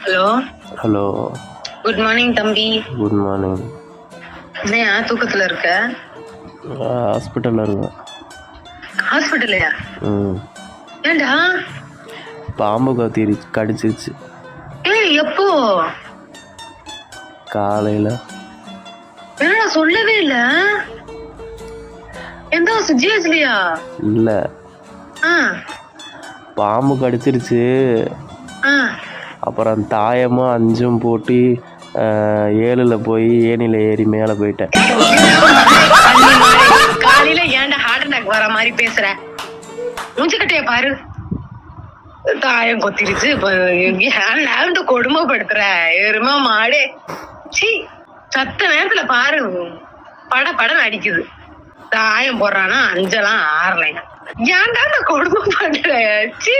Hello. Hello. Good morning தம்பி. Good morning. என்னையா தூக்கத்துல இருக்க? ஹாஸ்பிட்டலில் இருக்கேன். ஹாஸ்பிட்டல்லையா? ஏண்டா? பாம்பு கடிச்சிருச்சு. எப்போ? காலையில். என்னடா சொல்லவே இல்ல? எந்த ஜிஹெச்லயா? இல்லை, பாம்பு கடிச்சிருச்சு. அப்புறம் தாயமும் 5 போட்டு 7ல் போய் ஏணியில் ஏறி மேலே போயிட்டேன். காலையில ஏன்டா ஹார்ட் அட்டாக் வர மாதிரி பேசுற? மூஞ்சிக்கட்டைய பாரு. தாயம் கொத்திருச்சு, கொடுமைப்படுத்துற எருமா மாடே. சி, சத்த நேரத்துல பாரு படம் அடிக்குது. தாயம் போடுறானா 5லாம் 6லாம். ஏன்டா நான் கொடுமை பண்ற? சி.